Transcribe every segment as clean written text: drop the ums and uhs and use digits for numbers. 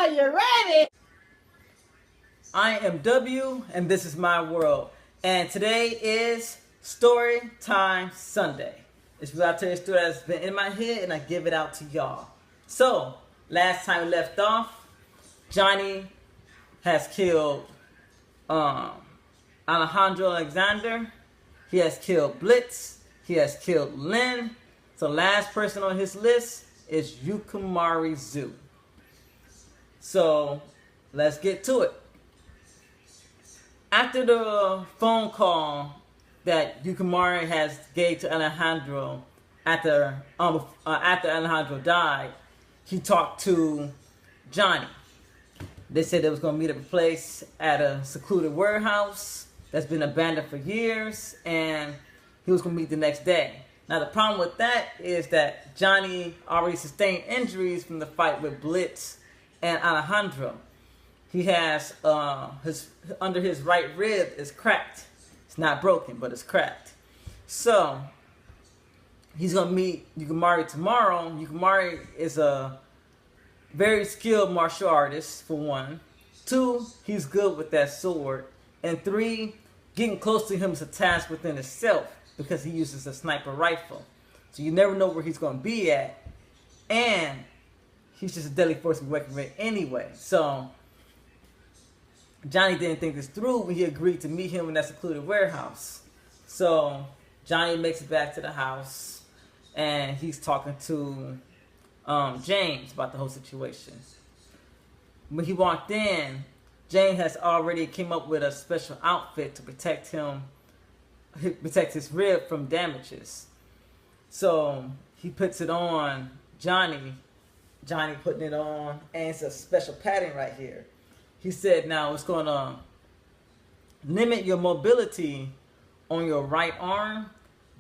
Are you ready? I am W, and this is my world. And today is Story Time Sunday. It's where I tell you a story that's been in my head and I give it out to y'all. So, last time we left off, Johnny has killed Alejandro Alexander. He has killed Blitz. He has killed Lynn. So, last person on his list is Yukimari Zoo. So, let's get to it. After the phone call that Yukimari has gave to Alejandro after Alejandro died, he talked to Johnny. They said they was going to meet at a place at a secluded warehouse that's been abandoned for years, and he was going to meet the next day. Now the problem with that is that Johnny already sustained injuries from the fight with Blitz and Alejandro. He has under his right rib is cracked. It's not broken, but it's cracked. So he's gonna meet Yukimari tomorrow. Yukimari is a very skilled martial artist, for one. 2, he's good with that sword. And 3, getting close to him is a task within itself because he uses a sniper rifle. So you never know where he's gonna be at, and he's just a deadly force to be reckoned with anyway. So Johnny didn't think this through when he agreed to meet him in that secluded warehouse. So Johnny makes it back to the house, and he's talking to James about the whole situation. When he walked in, James has already came up with a special outfit to protect his rib from damages. So he puts it on Johnny putting it on, and it's a special pattern right here. He said now it's going to limit your mobility on your right arm,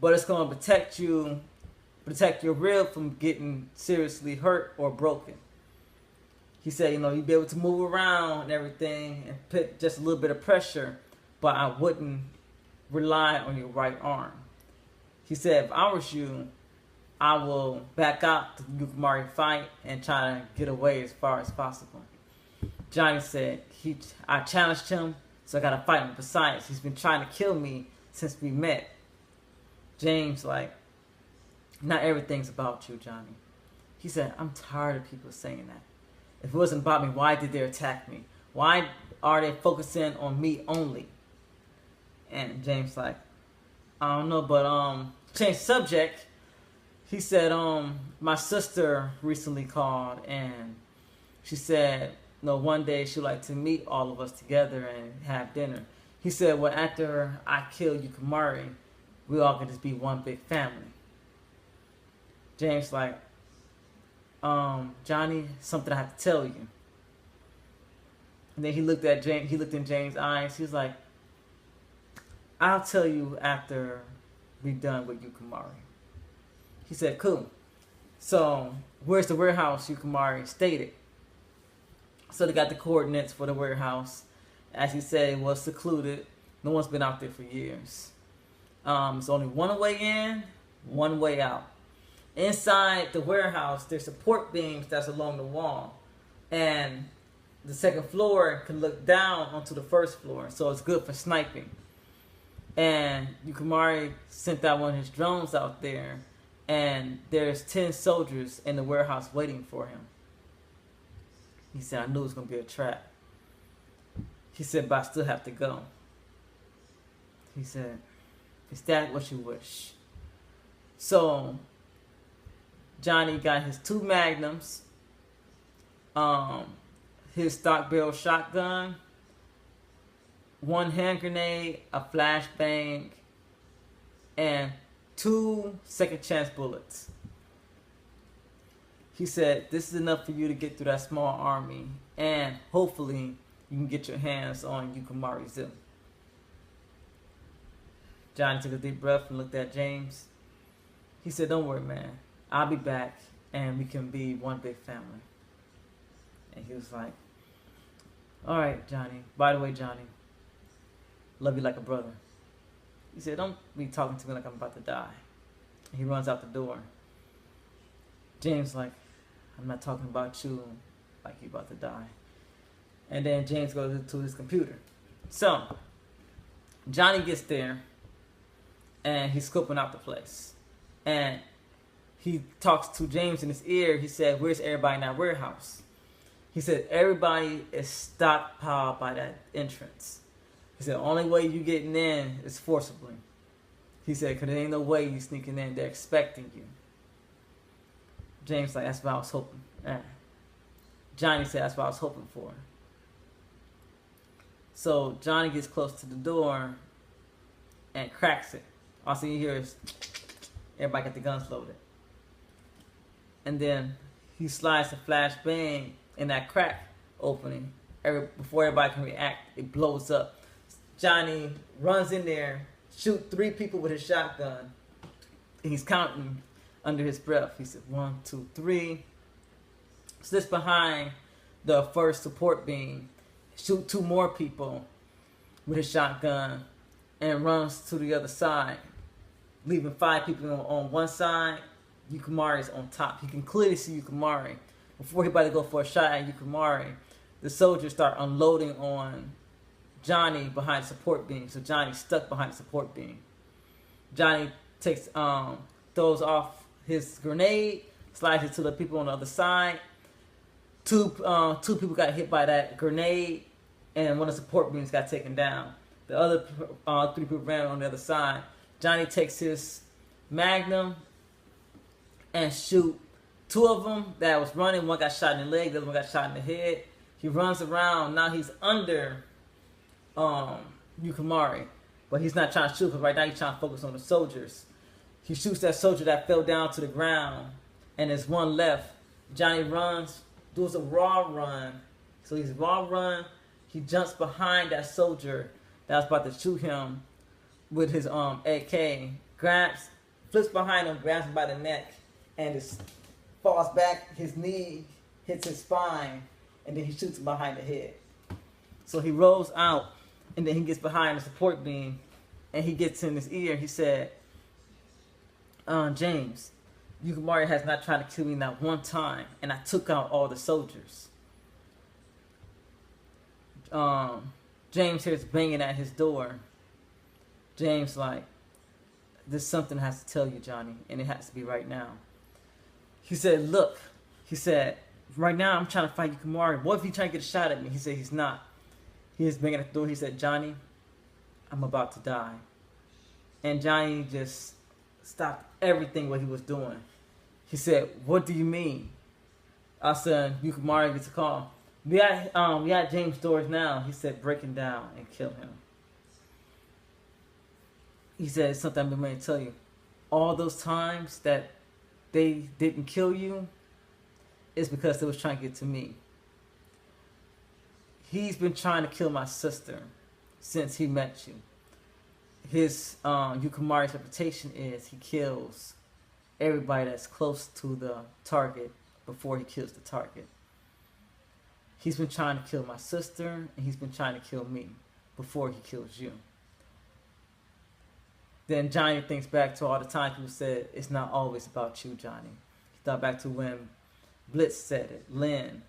but it's going to protect your rib from getting seriously hurt or broken. He said, you'd be able to move around and everything and put just a little bit of pressure, but I wouldn't rely on your right arm. He said, if I was you, I will back out the Yukimari fight and try to get away as far as possible. Johnny said, I challenged him, so I got to fight him. Besides, he's been trying to kill me since we met. James, not everything's about you, Johnny. He said, I'm tired of people saying that. If it wasn't about me, why did they attack me? Why are they focusing on me only? And James I don't know, but change subject. He said, my sister recently called, and she said, one day she'd like to meet all of us together and have dinner. He said, well, after I kill Yukimari, we all can just be one big family. James Johnny, something I have to tell you. And then he looked in James' eyes. He was like, I'll tell you after we're done with Yukimari. He said, cool. So, where's the warehouse Yukimari stated? So they got the coordinates for the warehouse. As he said, it was secluded. No one's been out there for years. It's only one way in, one way out. Inside the warehouse, there's support beams that's along the wall. And the second floor can look down onto the first floor. So it's good for sniping. And Yukimari sent out one of his drones out there. And there's 10 soldiers in the warehouse waiting for him. He said, I knew it was going to be a trap. He said, but I still have to go. He said, is that what you wish? So Johnny got his 2 magnums, his stock barrel shotgun, 1 hand grenade, a flashbang, and 2 second chance bullets. He said, this is enough for you to get through that small army, and hopefully you can get your hands on Yukimari Zoo. Johnny took a deep breath and looked at James. He said, don't worry, man. I'll be back, and we can be one big family. And he was like, all right, Johnny. By the way, Johnny, love you like a brother. He said, don't be talking to me like I'm about to die. And he runs out the door. James I'm not talking about you like he about to die. And then James goes to his computer. So Johnny gets there, and he's scoping out the place. And he talks to James in his ear. He said, "Where's everybody in that warehouse?" He said, "Everybody is stockpiled by that entrance." He said, "Only way you getting in is forcibly." He said, "Because there ain't no way you sneaking in. They're expecting you." James like, "That's what I was hoping." Johnny said, "That's what I was hoping for." So Johnny gets close to the door and cracks it. All you hear is everybody got the guns loaded. And then he slides the flashbang in that crack opening. Before everybody can react, it blows up. Johnny runs in there, shoot 3 people with his shotgun. And he's counting under his breath. He said 1, 2, 3. Sits behind the first support beam, shoot 2 more people with his shotgun, and runs to the other side, leaving 5 people on one side. Yukamari's on top. He can clearly see Yukamari. Before he about to go for a shot at Yukamari, the soldiers start unloading on Johnny behind the support beam. So Johnny's stuck behind the support beam. Johnny throws off his grenade, slides it to the people on the other side. Two people got hit by that grenade, and one of the support beams got taken down. The other 3 people ran on the other side. Johnny takes his Magnum and shoot 2 of them that was running. One got shot in the leg, the other one got shot in the head. He runs around. Now he's under Yukamari, but he's not trying to shoot because right now he's trying to focus on the soldiers. He shoots that soldier that fell down to the ground, and there's one left. Johnny runs, does a raw run. So he's raw run. He jumps behind that soldier that was about to shoot him with his AK. Flips behind him, grabs him by the neck, and just falls back. His knee hits his spine, and then he shoots him behind the head. So he rolls out, and then he gets behind the support beam, and he gets in his ear. He said, "James, Yukamari has not tried to kill me not one time, and I took out all the soldiers." James hears banging at his door. James like, "There's something I have to tell you, Johnny, and it has to be right now." He said, "Look," he said, "right now I'm trying to fight Yukamari. What if he's trying to get a shot at me?" He said, "He's not." He was banging at the door. He said, "Johnny, I'm about to die." And Johnny just stopped everything what he was doing. He said, "What do you mean?" I said, "Yukamari gets a call. We at James' doors now." He said, "Breaking down and kill him." He said, "It's something I've been meaning to tell you. All those times that they didn't kill you is because they was trying to get to me. He's been trying to kill my sister since he met you. His Yukamari's reputation is he kills everybody that's close to the target before he kills the target. He's been trying to kill my sister, and he's been trying to kill me before he kills you." Then Johnny thinks back to all the time people said, "It's not always about you, Johnny." He thought back to when Blitz said it, Lynn,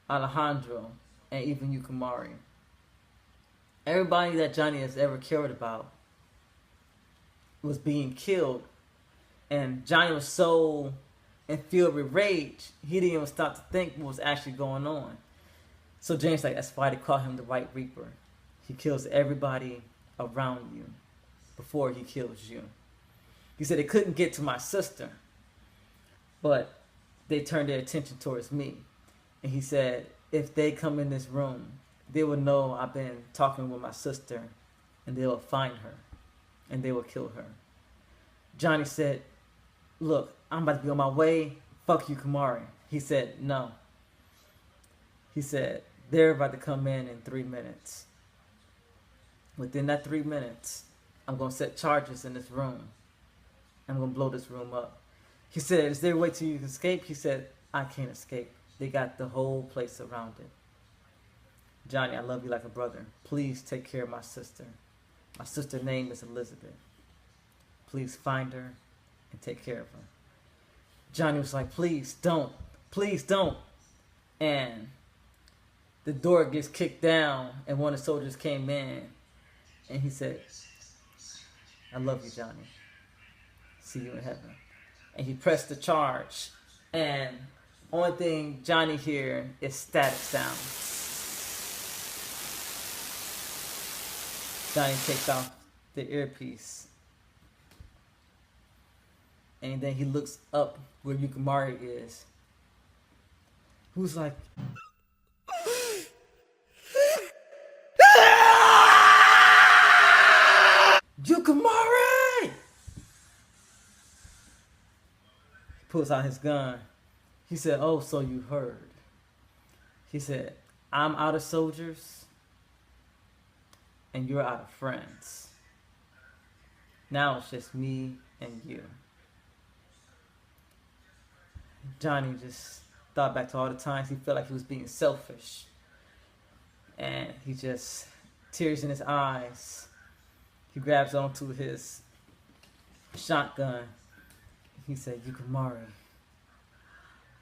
Alejandro, and even Yukamari. Everybody that Johnny has ever cared about was being killed. And Johnny was so filled with rage, he didn't even stop to think what was actually going on. So James like, that's why they call him the White Reaper. He kills everybody around you before he kills you. He said they couldn't get to my sister, but they turned their attention towards me. And he said, if they come in this room, they will know I've been talking with my sister, and they will find her, and they will kill her. Johnny said, "Look, I'm about to be on my way. Fuck you, Kamari." He said, "No." He said, "They're about to come in 3 minutes. Within that 3 minutes, I'm going to set charges in this room. I'm going to blow this room up." He said, "Is there a way to you can escape?" He said, "I can't escape. They got the whole place surrounded. Johnny, I love you like a brother. Please take care of my sister. My sister's name is Elizabeth. Please find her and take care of her." Johnny was like, "Please don't. Please don't." And the door gets kicked down, and one of the soldiers came in, and he said, "I love you, Johnny. See you in heaven." And he pressed the charge, and only thing Johnny hear is static sound. Johnny takes off the earpiece, and then he looks up where Yukimari is, who's like, "Yukimari!" He pulls out his gun. He said, "Oh, so you heard." He said, "I'm out of soldiers, and you're out of friends. Now it's just me and you." Johnny just thought back to all the times he felt like he was being selfish. And he just, tears in his eyes. He grabs onto his shotgun. He said, "Yukimari,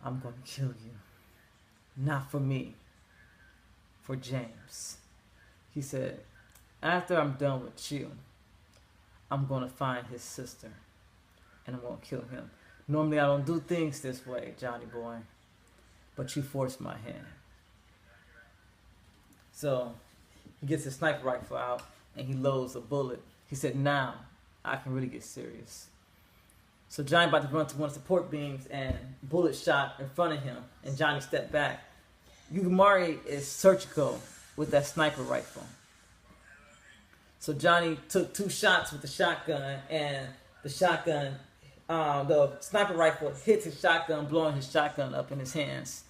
I'm going to kill you. Not for me, for James." He said, "After I'm done with you, I'm going to find his sister, and I'm going to kill him. Normally I don't do things this way, Johnny boy, but you forced my hand." So he gets his sniper rifle out, and he loads a bullet. He said, "Now I can really get serious." So Johnny about to run to one of the support beams, and bullet shot in front of him, and Johnny stepped back. Yukimari is surgical with that sniper rifle. So Johnny took 2 shots with the shotgun, and the sniper rifle hits his shotgun, blowing his shotgun up in his hands.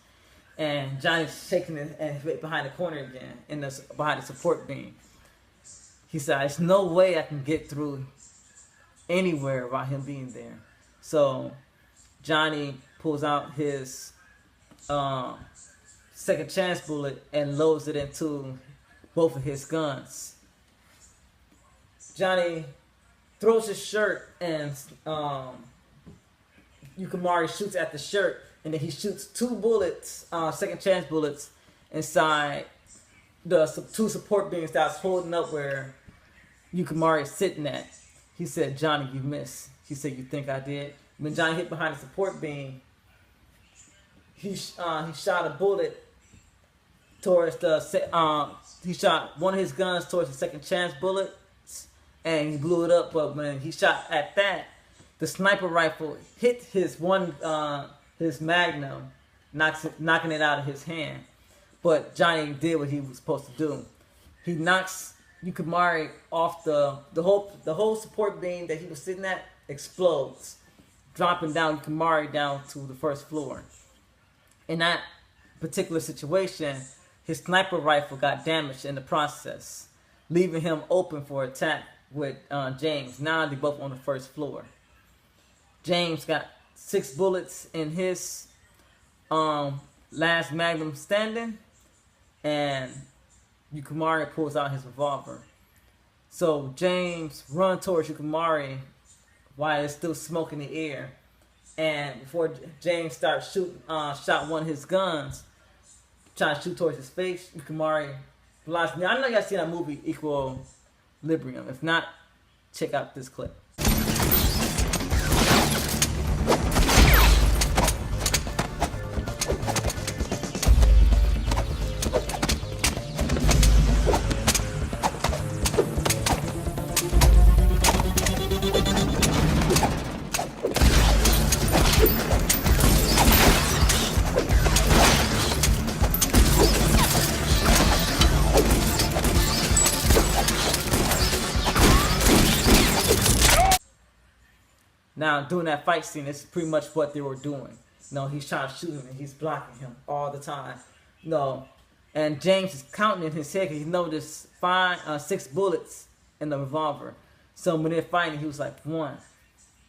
And Johnny's shaking it and behind the corner again, behind the support beam. He said, "There's no way I can get through anywhere without him being there." So Johnny pulls out his second chance bullet and loads it into both of his guns. Johnny throws his shirt, and Yukimari shoots at the shirt, and then he shoots 2 bullets, second chance bullets, inside the 2 support beams that was holding up where Yukimari is sitting at. He said, "Johnny, you missed." He said, "You think I did?" When Johnny hit behind the support beam, he shot a bullet towards he shot one of his guns towards the second chance bullets, and he blew it up. But when he shot at that, the sniper rifle hit his magnum, knocking it out of his hand. But Johnny did what he was supposed to do. He knocks Yukimari off the whole support beam that he was sitting at explodes, dropping down Yukimari down to the first floor. In that particular situation, his sniper rifle got damaged in the process, leaving him open for attack with James. Now they're both on the first floor. James got 6 bullets in his last magnum standing, and Yukimari pulls out his revolver. So James runs towards Yukimari while there's still smoke in the air. And before James starts shooting, shot one of his guns, trying to shoot towards his face, Yukimari blocks me. I know y'all seen that movie Equilibrium. If not, check out this clip. Now, during that fight scene, this is pretty much what they were doing. He's trying to shoot him, and he's blocking him all the time. And James is counting in his head because he noticed 6 bullets in the revolver. So when they're fighting, he was like 1,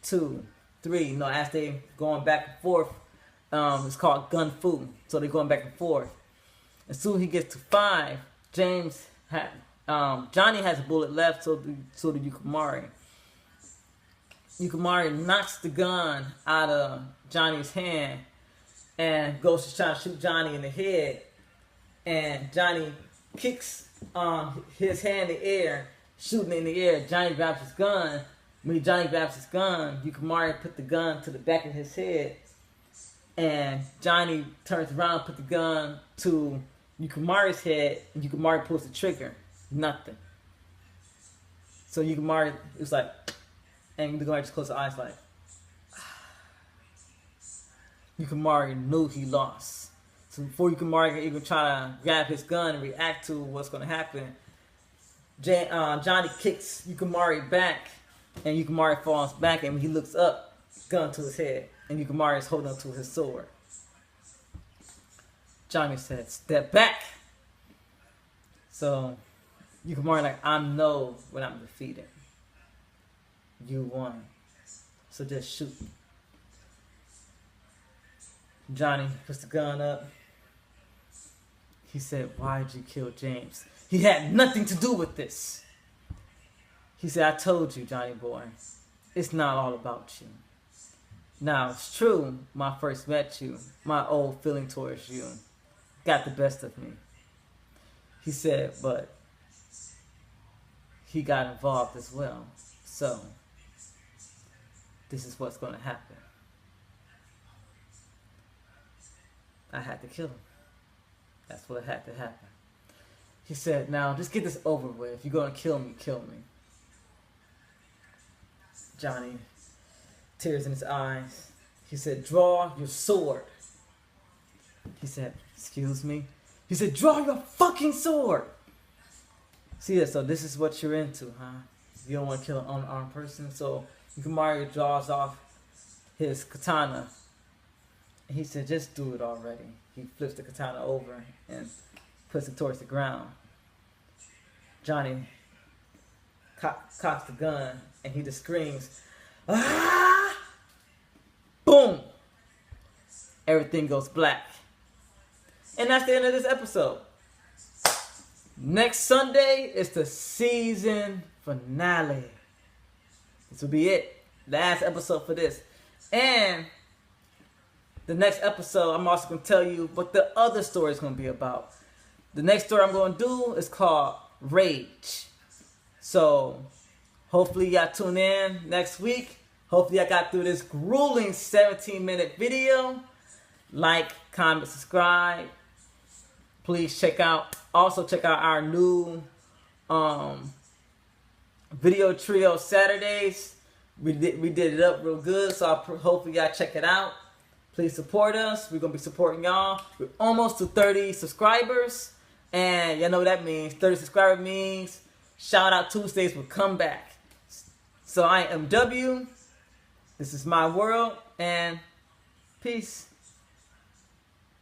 2, 3. As they going back and forth, it's called gun fu. So they're going back and forth. As soon as he gets to 5, Johnny has a bullet left, so do Yukimari. Yukimari knocks the gun out of Johnny's hand and goes to try to shoot Johnny in the head. and Johnny kicks his hand in the air, shooting in the air. Johnny grabs his gun. When Johnny grabs his gun, Yukimari put the gun to the back of his head, and Johnny turns around, put the gun to Yukimari's head, and Yukimari pulls the trigger. Nothing. So Yukimari was like, and Yukimari just closed his eyes like, Yukimari knew he lost. So before Yukimari could even try to grab his gun and react to what's going to happen, Johnny kicks Yukimari back, and Yukimari falls back, and when he looks up, gun to his head, and Yukimari is holding onto his sword. Johnny said, "Step back." So Yukimari like, "I know when I'm defeated. You won. So just shoot me." Johnny puts the gun up. He said, "Why did you kill James? He had nothing to do with this." He said, "I told you, Johnny boy, it's not all about you. Now, it's true, when I first met you, my old feeling towards you got the best of me." He said, "But he got involved as well. So, this is what's going to happen. I had to kill him. That's what had to happen." He said, "Now, just get this over with. If you're going to kill me, kill me." Johnny, tears in his eyes. He said, "Draw your sword." He said, "Excuse me?" He said, "Draw your fucking sword." See, so this is what you're into, huh? You don't want to kill an unarmed person. So Yukimari draws off his katana. And he said, "Just do it already." He flips the katana over and puts it towards the ground. Johnny cocks the gun and he just screams, "Ah!" Boom! Everything goes black. And that's the end of this episode. Next Sunday is the season finale. This will be it. Last episode for this. And the next episode, I'm also going to tell you what the other story is going to be about. The next story I'm going to do is called Rage. So, hopefully y'all tune in next week. Hopefully I got through this grueling 17-minute video. Like, comment, subscribe. Please check out our new video trio Saturdays. We did it up real good, so hopefully y'all check it out. Please support us. We're going to be supporting y'all. We're almost to 30 subscribers. And y'all know what that means. 30 subscribers means Shout Out Tuesdays will come back. So I am W. This is my world. And peace.